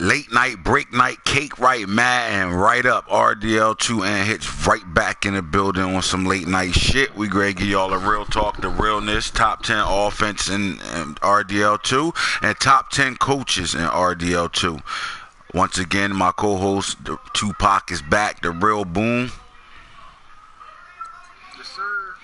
Late night, break night, cake right, Madden right up. RDL2 Anthits right back in the building on some late night shit. We great give y'all a real talk, the realness, top 10 offense in RDL2, and top 10 coaches in RDL2. Once again, my co-host Tupac is back, the real boom. Yes, sir.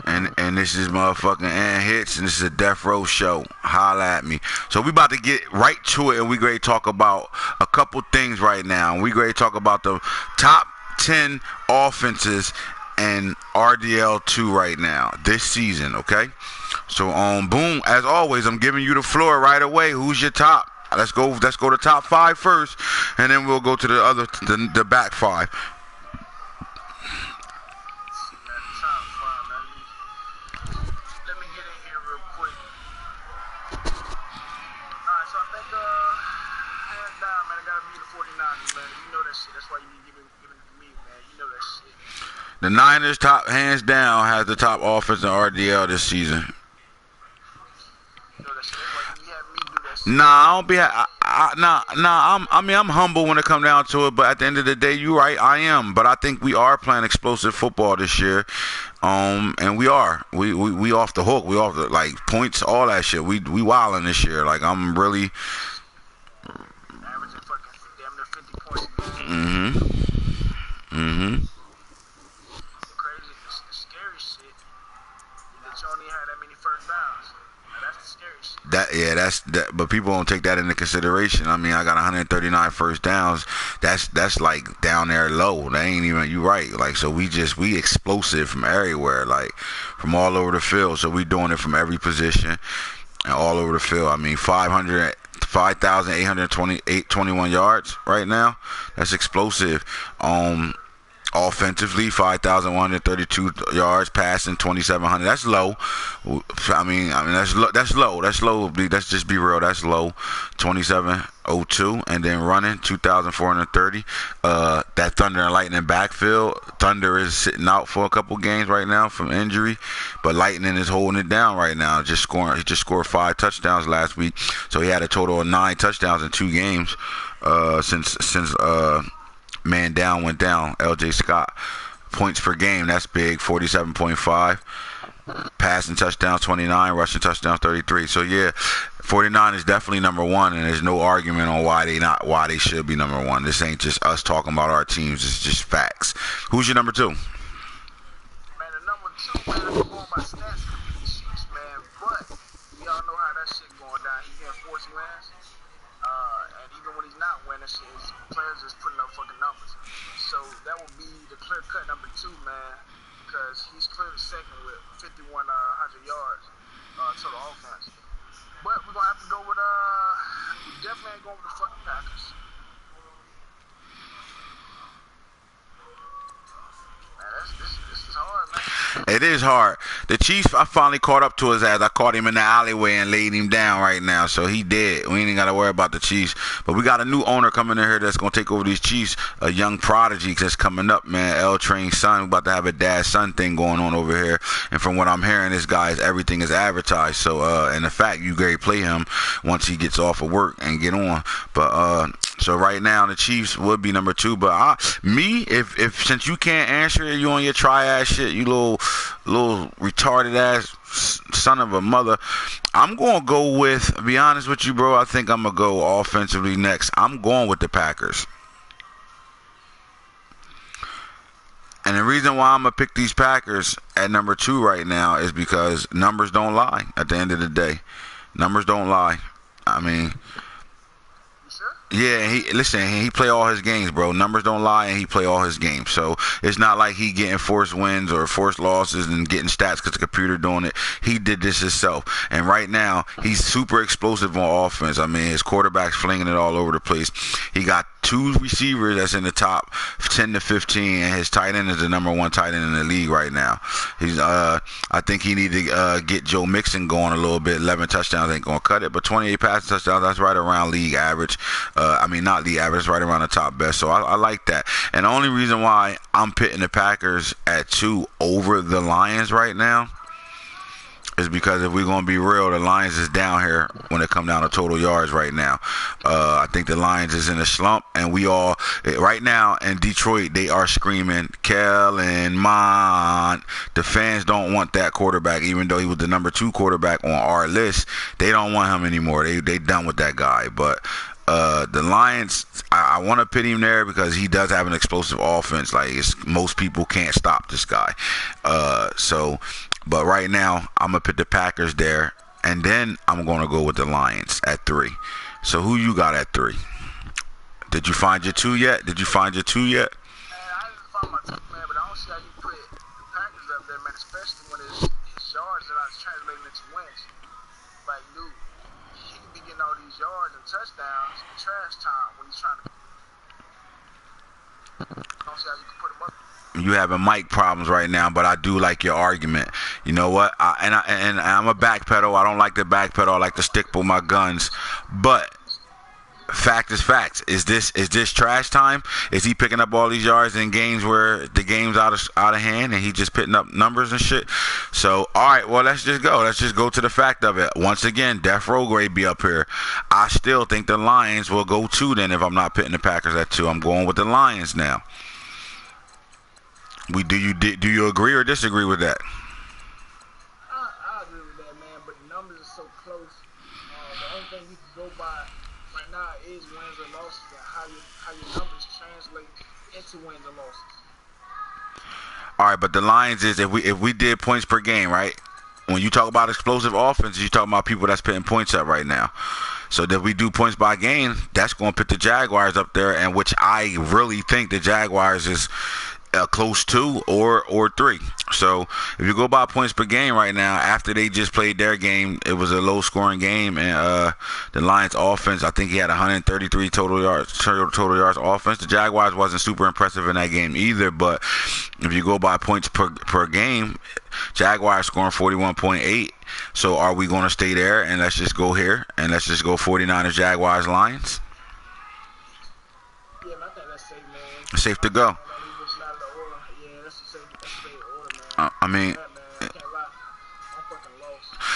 And this is motherfucking Anthits, and this is a Death Row show. Holla at me. So we about to get right to it, and we going to talk about a couple things right now. We going to talk about the top 10 offenses in RDL2 right now, this season, okay? So, boom, as always, I'm giving you the floor right away. Who's your top? Let's go to top 5 first, and then we'll go to the back 5. The Niners, top hands down, has the top offense in RDL this season. Nah, I don't be. I'm humble when it comes down to it. But at the end of the day, you're right. I am. But I think we are playing explosive football this year, and we are. We off the hook. We off the points, all that shit. We wilding this year. Like I'm really. Averaging fucking damn near 50 points a game. Mm-hmm. Crazy. The scary shit is that you only had that many first downs. Now, that's the scary shit. That's that. But people don't take that into consideration. I mean, I got 139 first downs. That's like down there low. That ain't even. You right. Like so, we explosive from everywhere. Like from all over the field. So we doing it from every position and all over the field. I mean, 5,821 yards right now. That's explosive. Offensively, 5,132 yards, passing 2,700. That's low. I mean that's low. That's low. Let's just be real. That's low. 2,702, and then running 2,430. That Thunder and Lightning backfield. Thunder is sitting out for a couple games right now from injury, but Lightning is holding it down right now. He just scored 5 touchdowns last week, so he had a total of 9 touchdowns in 2 games since man down went down. LJ Scott. Points per game, that's big, 47.5. Passing touchdowns 29, rushing touchdowns 33. So yeah, 49 is definitely number 1, and there's no argument on why they should be number 1. This ain't just us talking about our teams, it's just facts. Who's your number 2? Man, the number 2, man, I'm going by stats for the Chiefs, man, but we all know how that shit going down. He getting forced wins, and even when he's not winning, shit, his players just putting up fucking numbers. So that will be the clear cut number 2, man, because he's clearly second with 5,100 yards total offense. But we're gonna have to go with we definitely ain't going with the fucking Packers. Man, this is hard, man. It is hard. The Chiefs, I finally caught up to his ass. I caught him in the alleyway and laid him down right now, so he dead. We ain't got to worry about the Chiefs. But we got a new owner coming in here that's going to take over these Chiefs, a young prodigy that's coming up, man, L-Train's son. We about to have a dad-son thing going on over here. And from what I'm hearing, this guy's everything is advertised. So, and the fact you Gary play him once he gets off of work and get on. But, so right now the Chiefs would be number 2. But if since you can't answer it, you on your try-ass shit, you little retarded ass son of a mother, I'm gonna go with, to be honest with you, bro, I think I'm gonna go offensively next. I'm going with the Packers. And the reason why I'm gonna pick these Packers at number 2 right now is because numbers don't lie at the end of the day. Numbers don't lie. I mean, yeah, he play all his games, bro. Numbers don't lie, and he play all his games. So it's not like he getting forced wins or forced losses and getting stats because the computer doing it. He did this himself. And right now, he's super explosive on offense. I mean, his quarterback's flinging it all over the place. He got 2 receivers that's in the top 10 to 15, and his tight end is the number 1 tight end in the league right now. He's I think he need to get Joe Mixon going a little bit. 11 touchdowns ain't gonna cut it, but 28 passing touchdowns, that's right around league average. Not league average, right around the top best. So I like that. And the only reason why I'm pitting the Packers at 2 over the Lions right now is because if we're gonna be real, the Lions is down here when it come down to total yards right now. I think the Lions is in a slump, and we all right now in Detroit they are screaming Kellen Mond. The fans don't want that quarterback, even though he was the number 2 quarterback on our list. They don't want him anymore. They done with that guy. But the Lions, I want to put him there because he does have an explosive offense. Like most people can't stop this guy. But right now I'm gonna put the Packers there, and then I'm gonna go with the Lions at 3. So who you got at 3? Did you find your 2 yet? Man, I didn't find my 2, man, but I don't see how you put the Packers up there, man, especially when his yards are not translating into wins. Like, dude, he can be getting all these yards and touchdowns in trash time when he's trying to. I don't see how you can put him up. You having mic problems right now, but I do like your argument. You know what? I'm a backpedal. I don't like to backpedal. I like to stick with my guns. But fact is fact. Is this trash time? Is he picking up all these yards in games where the game's out of hand and he just putting up numbers and shit? So all right, well let's just go. Let's just go to the fact of it. Once again, Death Row grade be up here. I still think the Lions will go 2 then if I'm not putting the Packers at 2. I'm going with the Lions now. Do you agree or disagree with that? I agree with that, man, but the numbers are so close. The only thing you can go by right now is wins or losses and how your numbers translate into wins or losses. All right, but the Lions is if we did points per game, right? When you talk about explosive offense, you talking about people that's putting points up right now. So if we do points by game, that's going to put the Jaguars up there, and which I really think the Jaguars is close 2 or 3. So if you go by points per game right now, after they just played their game, it was a low scoring game, and the Lions offense, I think he had 133 total yards offense. The Jaguars wasn't super impressive in that game either, but if you go by points per game, Jaguars scoring 41.8. So are we going to stay there and let's just go here and let's just go 49ers Jaguars Lions? Yeah, I think that's safe, man. It's safe to go. I mean,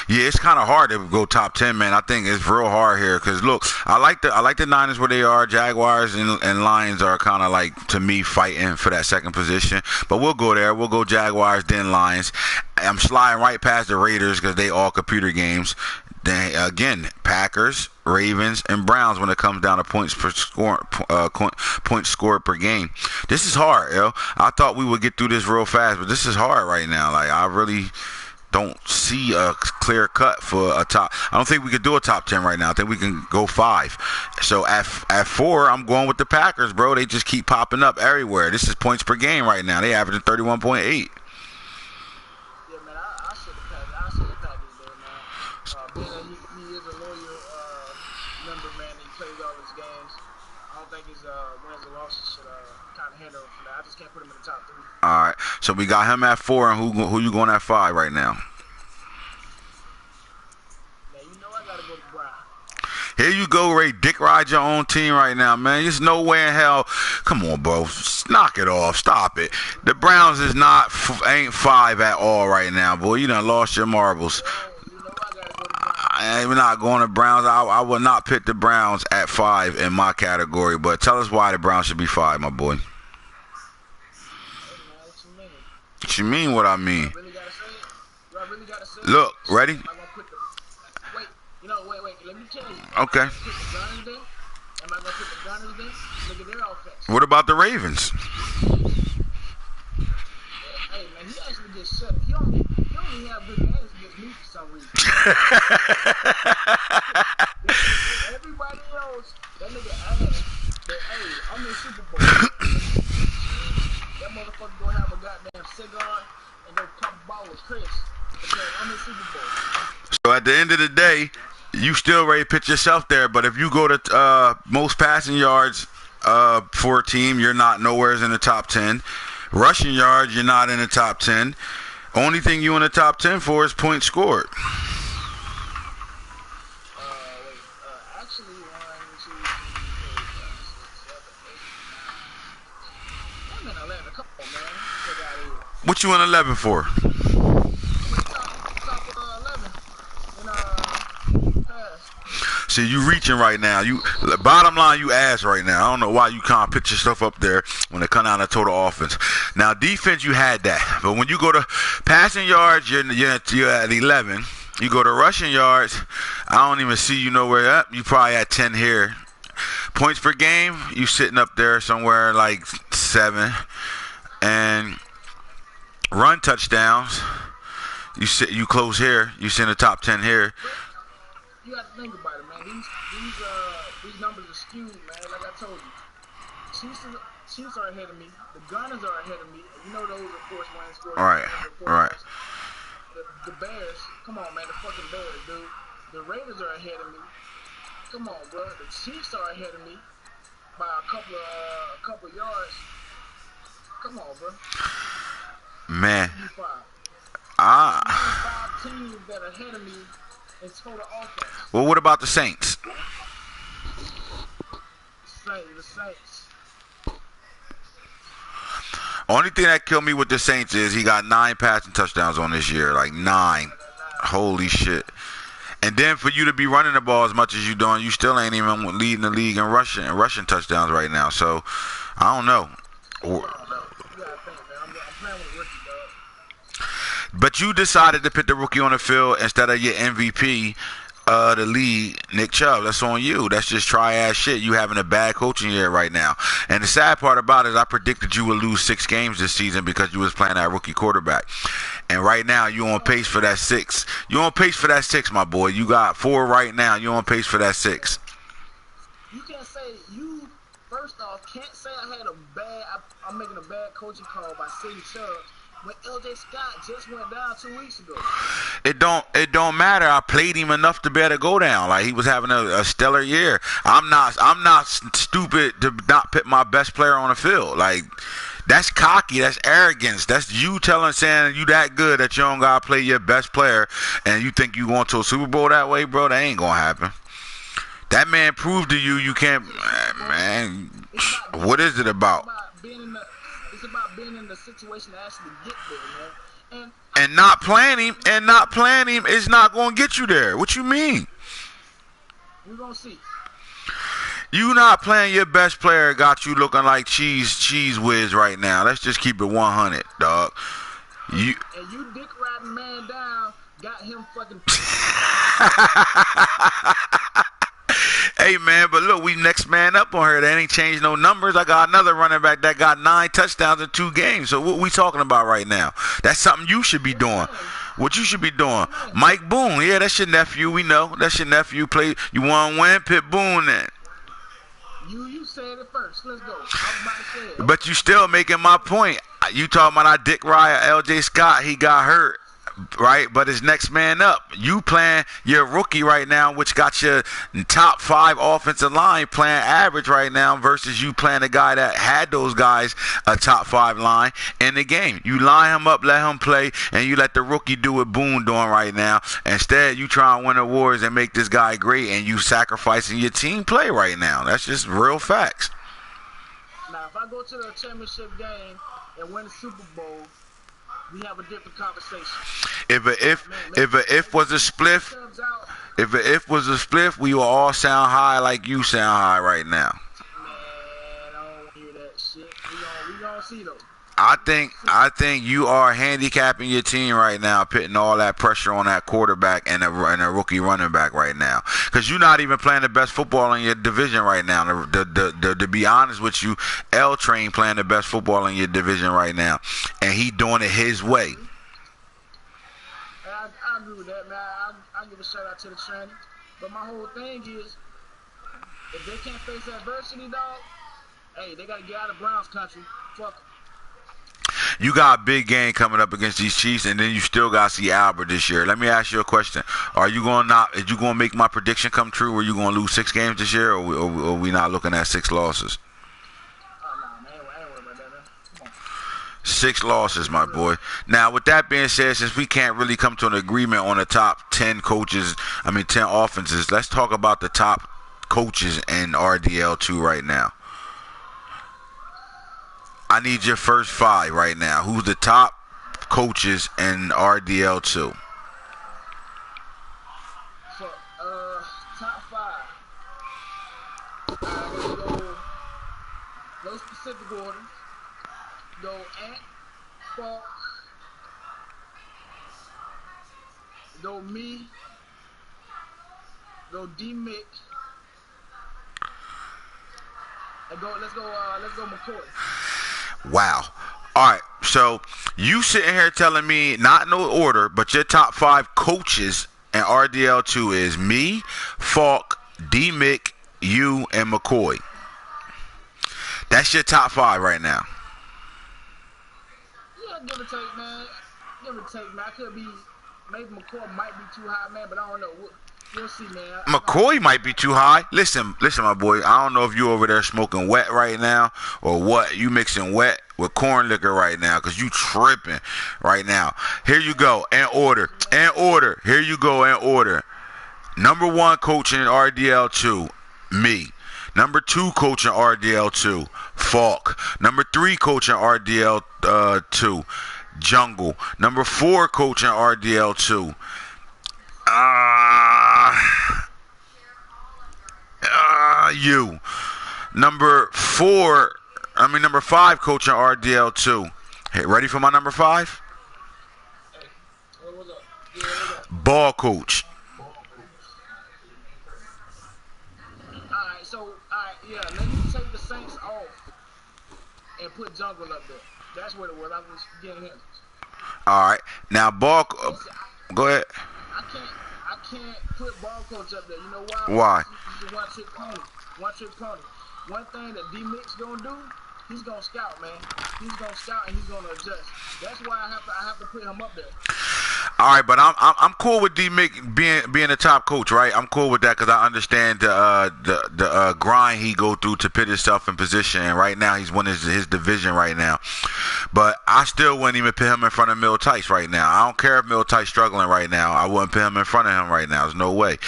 yeah, it's kind of hard to go top 10, man. I think it's real hard here because look, I like the Niners where they are. Jaguars and Lions are kind of like, to me, fighting for that second position. But we'll go there. We'll go Jaguars, then Lions. I'm sliding right past the Raiders because they all computer games. Then again, Packers, Ravens, and Browns when it comes down to points scored per game. This is hard, yo. I thought we would get through this real fast, but this is hard right now. Like, I really don't see a clear cut for a top. I don't think we could do a top 10 right now. I think we can go 5. So at 4, I'm going with the Packers, bro. They just keep popping up everywhere. This is points per game right now. They averaging 31.8. He is a loyal member, man. He plays all his games. I don't think his wins and losses should kind of handle him for that. I just can't put him in the top 3. All right, so we got him at 4, and who you going at 5 right now? Man, you know I gotta go to Brown. Here you go, Ray. Dick ride your own team right now, man. There's no way in hell. Come on, bro. Knock it off. Stop it. The Browns ain't 5 at all right now, boy. You done lost your marbles. I'm not going to Browns. I will not pick the Browns at 5 in my category. But tell us why the Browns should be 5, my boy. What you mean? What I mean? Look, ready? Wait. Let me tell you. Okay. Am I gonna put the Gunners there? Look at their offense. What about the Ravens? Hey man, he actually gets shut. He only have good games against me for some reason. Everybody else, that nigga ass. But hey, I'm in Super Bowl. That motherfucker gonna have a goddamn cigar and go pop ball with Chris because I'm in Super Bowl. So at the end of the day, you still ready to pitch yourself there, but if you go to most passing yards for a team, you're not nowhere in the top 10. Rushing yards, you're not in the top 10. Only thing you in the top 10 for is points scored. Actually, 1, 2, 3, 4, 5, 6, 7, 8, 9. I'm in 11. Come on, man. What you in 11 for? Top 11. See, you reaching right now. You bottom line, you ass right now. I don't know why you can't put your stuff up there when it come down to total offense. Now defense, you had that, but when you go to passing yards, you're at 11. You go to rushing yards, I don't even see you nowhere up. You probably at 10 here. Points per game, you sitting up there somewhere like 7, and run touchdowns, you close here. You sit in the top 10 here. You got to think about it, man. These numbers are skewed, man. Like I told you, Chiefs are ahead of me. The Gunners are ahead of me. You know those, of course, running scores. Right. The Bears, come on, man. The fucking Bears, dude. The Raiders are ahead of me. Come on, bro. The Chiefs are ahead of me by a couple yards. Come on, bro. Man. 5 teams that are ahead of me in total offense. Well, what about the Saints? The Saints. Only thing that killed me with the Saints is he got 9 passing touchdowns on this year. Like 9. Holy shit. And then for you to be running the ball as much as you doing, you still ain't even leading the league in rushing touchdowns right now. So, I don't know. But you decided to put the rookie on the field instead of your MVP, the league, Nick Chubb. That's on you. That's just try-ass shit. You having a bad coaching year right now. And the sad part about it is I predicted you would lose 6 games this season because you was playing that rookie quarterback. And right now, you on pace for that 6. You on pace for that 6, my boy. You got 4 right now. You on pace for that 6. You can't say, first off, can't say I'm making a bad coaching call by sitting Chubb. When LJ Scott just went down 2 weeks ago. It don't matter. I played him enough to be able to go down. Like he was having a stellar year. I'm not stupid to not put my best player on the field. Like that's cocky. That's arrogance. That's you saying you that good that you don't gotta play your best player and you think you going to a Super Bowl that way, bro. That ain't gonna happen. That man proved to you can't. Man, what is it about? It's about being in the situation to actually get there, man. And not playing him is not going to get you there. What you mean? We're going to see. You not playing your best player got you looking like cheese whiz right now. Let's just keep it 100, dog. And you dick riding man down got him fucking. Hey, man, but look, we next man up on her. That ain't changed no numbers. I got another running back that got 9 touchdowns in 2 games. So what we talking about right now? That's something you should be doing. What you should be doing. Mike Boone, yeah, that's your nephew. We know. That's your nephew. You want to win? Pit Boone then. You said it first. Let's go. I was about to say it. But you still making my point. You talking about our Dick Ryan, LJ Scott, he got hurt. Right, but it's next man up. You playing your rookie right now, which got your top 5 offensive line playing average right now, versus you playing a guy that had those guys a top 5 line in the game. You line him up, let him play, and you let the rookie do what Boone doing right now. Instead, you try and win awards and make this guy great, and you sacrificing your team play right now. That's just real facts. Now, if I go to the championship game and win the Super Bowl, we have a different conversation. If a if was a spliff, we will all sound high like you sound high right now. Man, I don't want to hear that shit. We gonna see though. I think you are handicapping your team right now, putting all that pressure on that quarterback and a rookie running back right now. Because you're not even playing the best football in your division right now. To be honest with you, L Train playing the best football in your division right now, and he doing it his way. I agree with that, man. I give a shout out to the trainer. But my whole thing is, if they can't face adversity, dog, hey, they gotta get out of Browns country. Fuck 'em. You got a big game coming up against these Chiefs, and then you still got to see Albert this year. Let me ask you a question: Are you going to make my prediction come true? Are you going to lose 6 games this year, or are we not looking at 6 losses? Oh, no, man, I ain't worried about that, man. Come on. 6 losses, my boy. Now, with that being said, since we can't really come to an agreement on the top 10 offenses, let's talk about the top coaches in RDL2 right now. I need your first 5 right now. Who's the top coaches in RDL2? So, top 5. no specific order. Go Ant, Falk, go me, go D-Mick, and let's go McCoy. Wow. All right. So you sitting here telling me not no order, but your top 5 coaches in RDL2 is me, Falk, D-Mick, you, and McCoy. That's your top 5 right now. Yeah, give or take, man. Give or take, man. I could be, maybe McCoy might be too high, man, but I don't know. We'll see, man. McCoy might be too high. Listen, my boy. I don't know if you over there smoking wet right now or what. You mixing wet with corn liquor right now because you tripping right now. Here you go. In order. Here you go in order. Number 1 coach in RDL2, me. Number 2 coach in RDL2, Falk. Number 3 coach in RDL2, Jungle. Number 4 coach in RDL2, you. Number 5 coach in RDL2. Hey, ready for my number 5? Hey, what's up? Yeah, what's up? Ball coach. Yeah, let me take the Saints off and put Jungle up there. That's what it was. I was getting him. All right. Now, ball. Go ahead. I can't put ball coach up there. You know why? Why? He's a one-trick pony. One-trick pony. One thing that D-Mix gonna do, he's gonna scout, man. He's gonna scout and he's gonna adjust. That's why I have to put him up there. All right, but I'm cool with D-Mick being the top coach, right? I'm cool with that because I understand the grind he go through to put himself in position. And right now he's winning his division right now. But I still wouldn't even put him in front of Mil Tice right now. I don't care if Mil Tice struggling right now. I wouldn't put him in front of him right now. There's no way.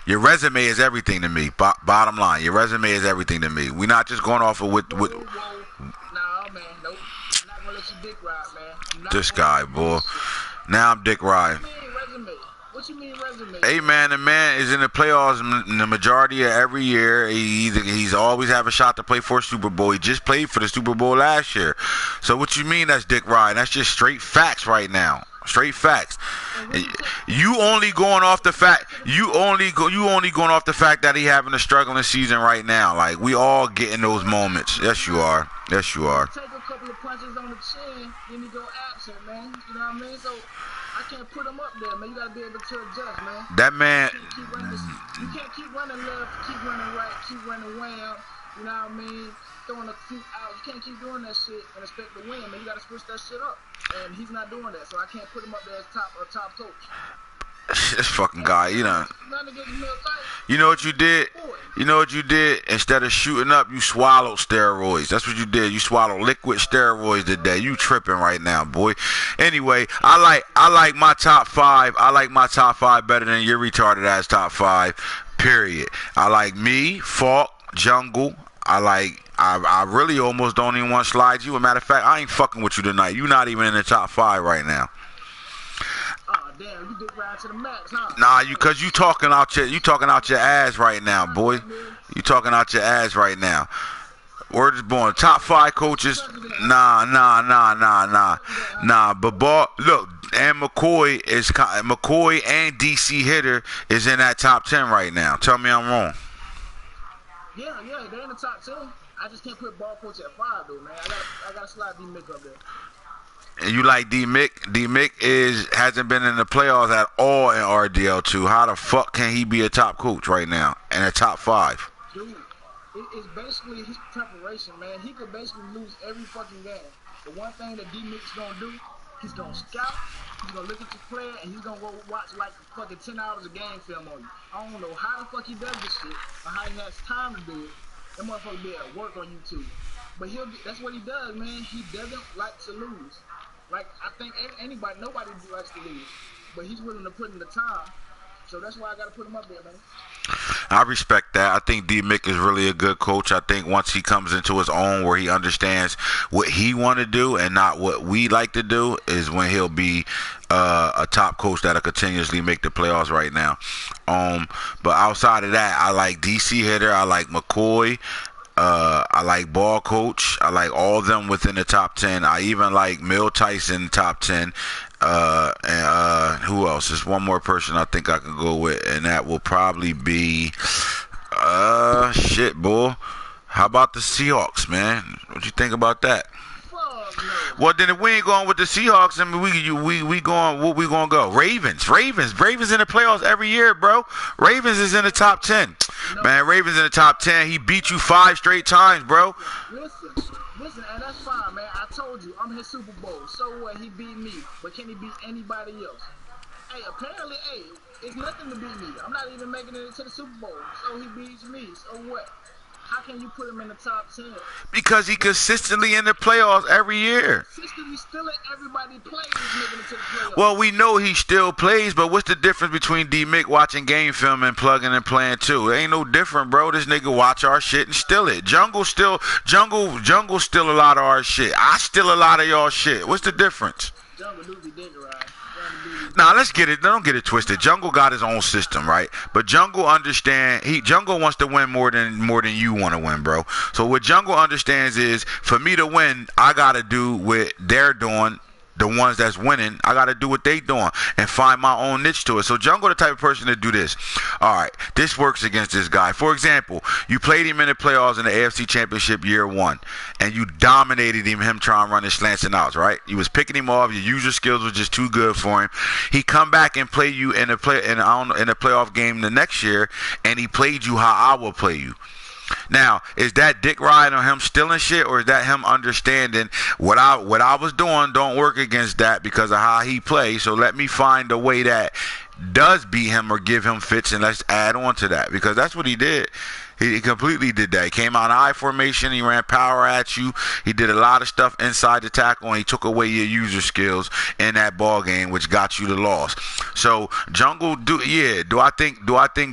Your resume is everything to me. Bottom line, your resume is everything to me. We're not just going off of with. Whoa. Nah, man, nope. I'm not gonna let you dick ride, man. This guy, boy. Now I'm dick riding. What you mean resume? Hey, man, the man is in the playoffs the majority of every year. He's always have a shot to play for a Super Bowl. He just played for the Super Bowl last year. So what you mean that's dick riding? That's just straight facts right now. Straight facts. You only going off the fact that he having a struggling season right now. Like we all getting those moments. Yes, you are. Yes, you are. Take a couple of punches on the chin, then you go absent, man. You know what I mean? So I can't put him up there, man. You gotta be able to adjust, man. That man. You can't keep running left, keep running right, keep running wham. You know what I mean? Throwing a few out. You can't keep doing that shit and expect to win, man. You gotta switch that shit up. And he's not doing that, so I can't put him up there as top coach. This fucking guy, you know. You know what you did? You know what you did? Instead of shooting up, you swallowed steroids. That's what you did. You swallowed liquid steroids today. You tripping right now, boy. Anyway, I like my top 5. I like my top 5 better than your retarded ass top 5. Period. I like me, Falk, Jungle. I really almost don't even want to slide you. As a matter of fact, I ain't fucking with you tonight. You not even in the top 5 right now. Oh damn, you dick ride to the max, huh? Nah, cause you talking out your ass right now, boy. You talking out your ass right now. Word is born. Top 5 coaches. Nah. But look, and McCoy and DC Hitter is in that top 10 right now. Tell me I'm wrong. Yeah, they're in the top 10. I just can't put ball coach at 5 though, man. I gotta slide D-Mick up there. And you like D-Mick? D-Mick hasn't been in the playoffs at all in RDL2. How the fuck can he be a top coach right now and a top 5? Dude, it's basically his preparation, man. He could basically lose every fucking game. The one thing that D-Mick's gonna do, he's gonna scout, he's gonna look at your player, and he's gonna go watch like fucking 10 hours of game film on you. I don't know how the fuck he does this shit or how he has time to do it. That motherfucker be at work on YouTube. But that's what he does, man. He doesn't like to lose. Like, I think nobody likes to lose. But he's willing to put in the time. So that's why I got to put him up there, man. I respect that. I think D-Mick is really a good coach. I think once he comes into his own where he understands what he want to do and not what we like to do is when he'll be a top coach that'll continuously make the playoffs right now. But outside of that, I like DC Hitter. I like McCoy. I like Ball Coach. I like all of them within the top 10. I even like Mil Tyson top 10. And who else? There's one more person I think I can go with, and that will probably be shit, boy. How about the Seahawks, man? What you think about that? Fuck no. Well, then if we ain't going with the Seahawks, I mean, we going, what we going to go? Ravens in the playoffs every year, bro. Ravens is in the top 10. No. Man, Ravens in the top 10. He beat you 5 straight times, bro. Listen, and that's fine, man. I told you, I'm his Super Bowl. So what? He beat me, but can he beat anybody else? Hey, apparently, it's nothing to beat me. I'm not even making it into the Super Bowl. So he beats me. So what? How can you put him in the top 10? Because he consistently in the playoffs every year. Consistently still let everybody play is making it to the playoffs. Well, we know he still plays, but what's the difference between D-Mick watching game film and plugging and playing too? It ain't no different, bro. This nigga watch our shit and steal it. Jungle still a lot of our shit. I steal a lot of y'all shit. What's the difference? Jungle do be digger, right? Now let's get it. Don't get it twisted. Jungle got his own system, right? But Jungle understand. Jungle wants to win more than you want to win, bro. So what Jungle understands is, for me to win, I gotta do what they're doing. The ones that's winning, I gotta do what they doing and find my own niche to it. So Jungle the type of person to do this. All right, this works against this guy. For example, you played him in the playoffs in the AFC Championship year 1, and you dominated him trying to run his slants and outs. Right? You was picking him off. Your user skills were just too good for him. He come back and play you in a playoff game the next year, and he played you how I will play you. Now, is that dick riding on him stealing shit, or is that him understanding what I was doing don't work against that because of how he plays? So let me find a way that does beat him or give him fits, and let's add on to that, because that's what he did. He completely did that. He came out in I formation. He ran power at you. He did a lot of stuff inside the tackle, and he took away your user skills in that ball game, which got you the loss. So Jungle, do I think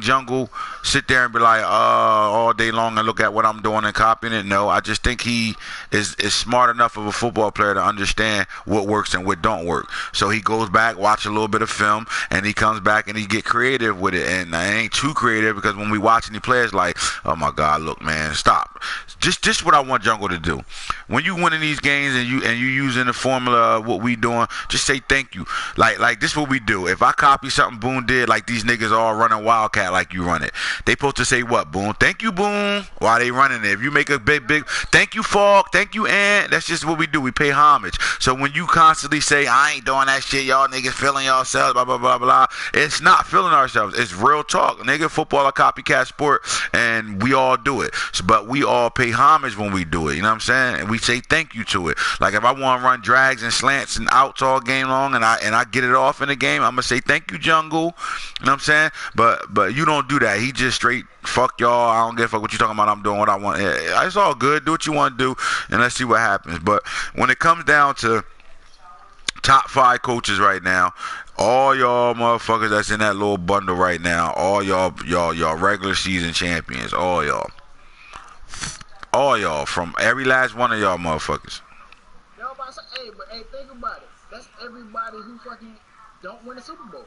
Jungle sit there and be like, all day long and look at what I'm doing and copying it? No, I just think he is smart enough of a football player to understand what works and what don't work. So he goes back, watch a little bit of film, and he comes back and he get creative with it. And I ain't too creative, because when we watching the players, like, oh my God, look, man, stop. Just what I want Jungle to do. When you winning these games and you using the formula of what we doing, just say thank you. Like this what we do. If I copy something Boone did, like these niggas all running Wildcat like you run it, they supposed to say what, Boone? Thank you, Boone, while they running it. If you make a big thank you, Falk, thank you, Ant, that's just what we do. We pay homage. So when you constantly say, I ain't doing that shit, y'all niggas feeling yourselves, blah, blah, blah, blah, it's not feeling ourselves. It's real talk. Nigga, football a copycat sport, and we all do it. But we all pay homage when we do it. You know what I'm saying? And we say thank you to it. Like if I want to run drags and slants and outs all game long, and I get it off in the game, I'm gonna say thank you, Jungle. You know what I'm saying? But you don't do that. He just straight fuck y'all. I don't give a fuck what you talking about. I'm doing what I want. It's all good. Do what you want to do, and let's see what happens. But when it comes down to top 5 coaches right now, all y'all motherfuckers that's in that little bundle right now, all y'all regular season champions, all y'all from every last one of y'all motherfuckers. Y'all about to say, hey, think about it. That's everybody who fucking don't win a Super Bowl.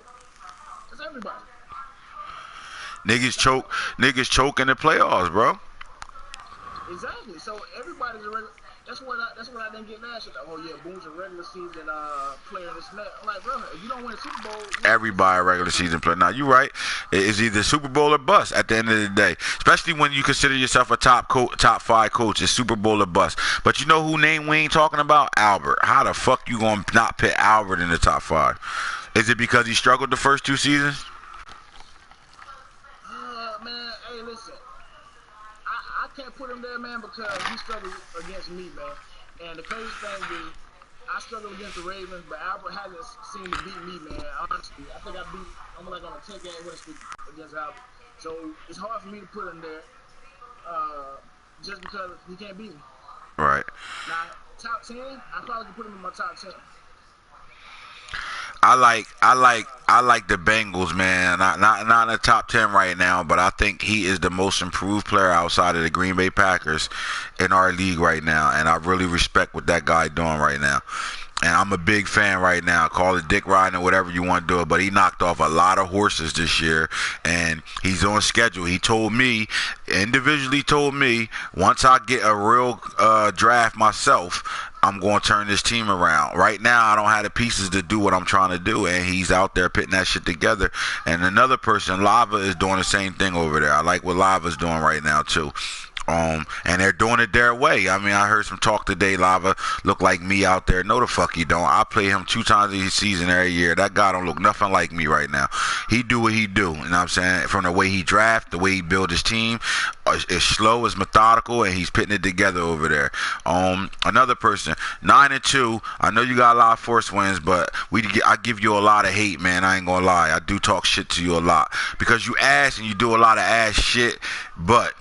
That's everybody. Niggas choke in the playoffs, bro. Exactly. So everybody's a regular. That's what I didn't get last year. Oh yeah, Boone's a regular season player in this match. I'm like, bro, if you don't win a Super Bowl, everybody a regular season player. Now you right. It's either Super Bowl or bust at the end of the day. Especially when you consider yourself a top 5 coach. It's Super Bowl or bust. But you know who name we ain't talking about? Albert. How the fuck you gonna not put Albert in the top 5? Is it because he struggled the first 2 seasons? Man, hey, listen. I can't put him there, man, because he struggled against me, man. And the crazy thing is, I struggled against the Ravens, but Albert hasn't seemed to beat me, man. Honestly, I think I'm like on a 10-game win streak against Albert. So it's hard for me to put him there, just because he can't beat me. Right. Now, top 10, I probably could put him in my top 10. I like the Bengals, man. Not in the top 10 right now, but I think he is the most improved player outside of the Green Bay Packers in our league right now, and I really respect what that guy doing right now. And I'm a big fan right now. Call it dick riding or whatever you want to do it. But he knocked off a lot of horses this year. And he's on schedule. He told me, individually told me, once I get a real draft myself, I'm going to turn this team around. Right now, I don't have the pieces to do what I'm trying to do. And he's out there putting that shit together. And another person, Lava, is doing the same thing over there. I like what Lava's doing right now, too. And they're doing it their way. I mean, I heard some talk today. Lava look like me out there. No, the fuck he don't. I play him 2 times a season every year. That guy don't look nothing like me right now. He do what he do. You know what I'm saying? From the way he draft, the way he build his team, it's slow, it's methodical, and he's putting it together over there. Another person, 9-2. I know you got a lot of force wins, but I give you a lot of hate, man. I ain't gonna lie. I do talk shit to you a lot because you ass and you do a lot of ass shit, but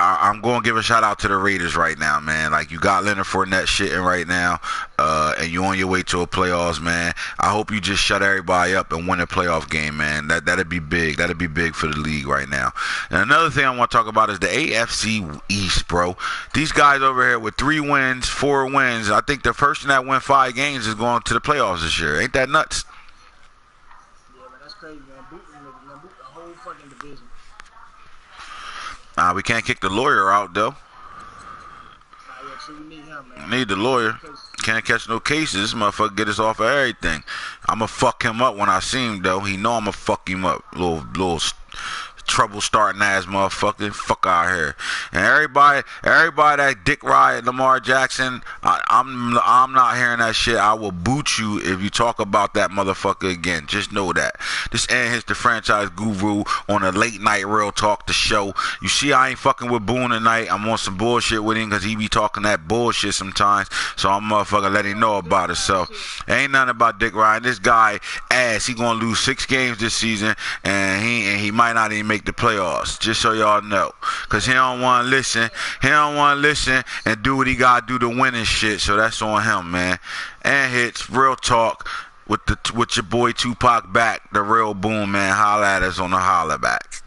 I'm going to give a shout out to the Raiders right now, man. Like, you got Leonard Fournette shitting right now, and you on your way to a playoffs, man. I hope you just shut everybody up and win a playoff game, man. That'd be big. That'd be big for the league right now. And another thing I want to talk about is the AFC East, bro. These guys over here with 3 wins, 4 wins. I think the person that win 5 games is going to the playoffs this year. Ain't that nuts? Yeah, man, that's crazy, man. Boot the whole fucking division. We can't kick the lawyer out, though. So we need him, man. Need the lawyer. Can't catch no cases. This motherfucker get us off of everything. I'ma fuck him up when I see him, though. He know I'ma fuck him up. Little trouble starting ass motherfucker. Fuck out here. And everybody that dick ride Lamar Jackson, I'm not hearing that shit. I will boot you if you talk about that motherfucker again. Just know that. This Anthits the franchise guru on a late night real talk the show. You see, I ain't fucking with Boone tonight. I'm on some bullshit with him because he be talking that bullshit sometimes. So I'm motherfucker let him know about it. So ain't nothing about dick riding. This guy ass. He gonna lose 6 games this season, and he might not even make the playoffs, just so y'all know, because he don't want to listen. He don't want to listen and do what he got to do to win and shit, so that's on him, man. Anthits, real talk, with your boy Tupac back, the real Boom, man. Holla at us on the holla back.